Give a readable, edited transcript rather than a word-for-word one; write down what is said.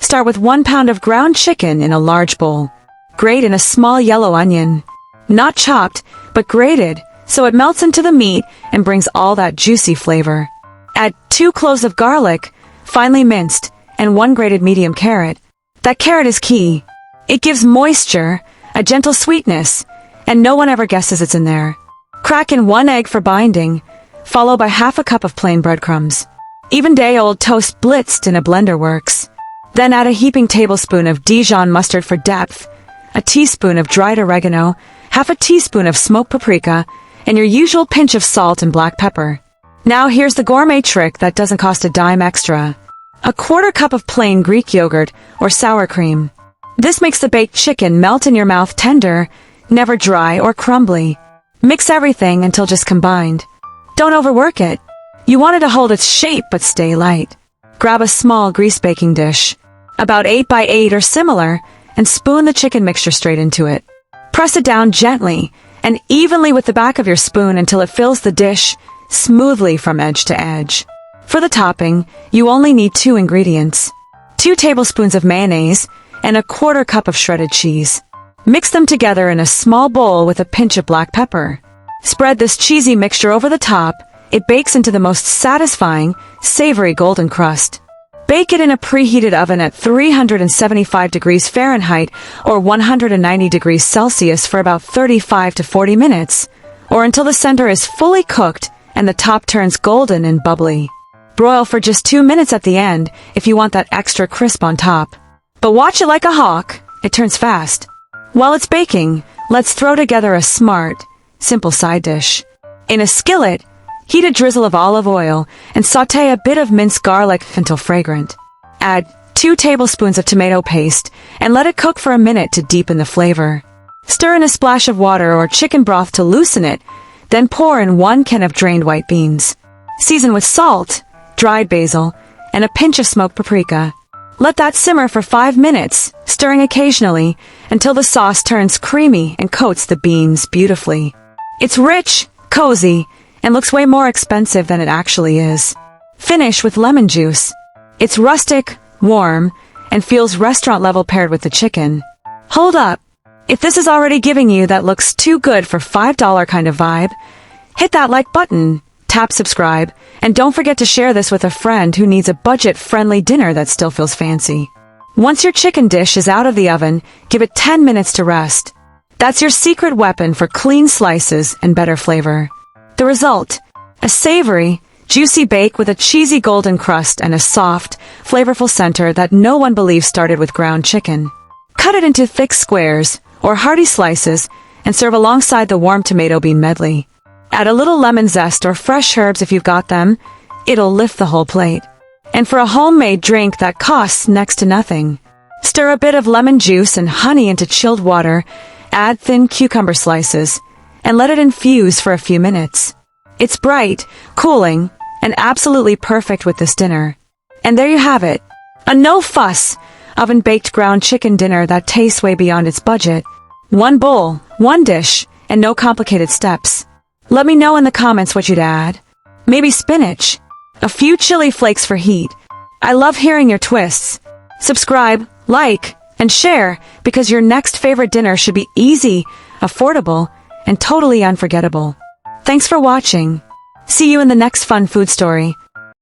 Start with 1 pound of ground chicken in a large bowl. Grate in a small yellow onion. Not chopped, but grated, so it melts into the meat and brings all that juicy flavor. Add 2 cloves of garlic, finely minced, and 1 grated medium carrot. That carrot is key. It gives moisture, a gentle sweetness, and no one ever guesses it's in there. Crack in 1 egg for binding, followed by half a cup of plain breadcrumbs. Even day-old toast blitzed in a blender works. Then add a heaping tablespoon of Dijon mustard for depth, a teaspoon of dried oregano, half a teaspoon of smoked paprika, and your usual pinch of salt and black pepper. Now here's the gourmet trick that doesn't cost a dime extra. A 1/4 cup of plain Greek yogurt or sour cream. This makes the baked chicken melt in your mouth tender, never dry or crumbly. Mix everything until just combined. Don't overwork it. You want it to hold its shape but stay light. Grab a small grease baking dish, about 8 by 8 or similar, and spoon the chicken mixture straight into it. Press it down gently and evenly with the back of your spoon until it fills the dish smoothly from edge to edge. For the topping, you only need 2 ingredients. 2 tablespoons of mayonnaise and a 1/4 cup of shredded cheese. Mix them together in a small bowl with a pinch of black pepper. Spread this cheesy mixture over the top. It bakes into the most satisfying, savory golden crust. Bake it in a preheated oven at 375 degrees Fahrenheit or 190 degrees Celsius for about 35 to 40 minutes, or until the center is fully cooked and the top turns golden and bubbly. Broil for just 2 minutes at the end if you want that extra crisp on top. But watch it like a hawk, it turns fast. While it's baking, let's throw together a smart, simple side dish. In a skillet, heat a drizzle of olive oil and sauté a bit of minced garlic until fragrant. Add 2 tablespoons of tomato paste and let it cook for a minute to deepen the flavor. Stir in a splash of water or chicken broth to loosen it, then pour in 1 can of drained white beans. Season with salt, dried basil, and a pinch of smoked paprika. Let that simmer for 5 minutes, stirring occasionally until the sauce turns creamy and coats the beans beautifully. It's rich, cozy, and looks way more expensive than it actually is. Finish with lemon juice. It's rustic, warm, and feels restaurant level paired with the chicken. Hold up. If this is already giving you that looks too good for $5 kind of vibe, hit that like button, tap subscribe, and don't forget to share this with a friend who needs a budget-friendly dinner that still feels fancy. Once your chicken dish is out of the oven, give it 10 minutes to rest. That's your secret weapon for clean slices and better flavor. The result, a savory, juicy bake with a cheesy golden crust and a soft, flavorful center that no one believes started with ground chicken. Cut it into thick squares or hearty slices and serve alongside the warm tomato bean medley. Add a little lemon zest or fresh herbs if you've got them. It'll lift the whole plate. And for a homemade drink that costs next to nothing, stir a bit of lemon juice and honey into chilled water, add thin cucumber slices, and let it infuse for a few minutes. It's bright, cooling, and absolutely perfect with this dinner. And there you have it. A no-fuss, oven-baked ground chicken dinner that tastes way beyond its budget. 1 bowl, 1 dish, and no complicated steps. Let me know in the comments what you'd add. Maybe spinach. A few chili flakes for heat. I love hearing your twists. Subscribe, like, and share because your next favorite dinner should be easy, affordable, and totally unforgettable. Thanks for watching. See you in the next fun food story.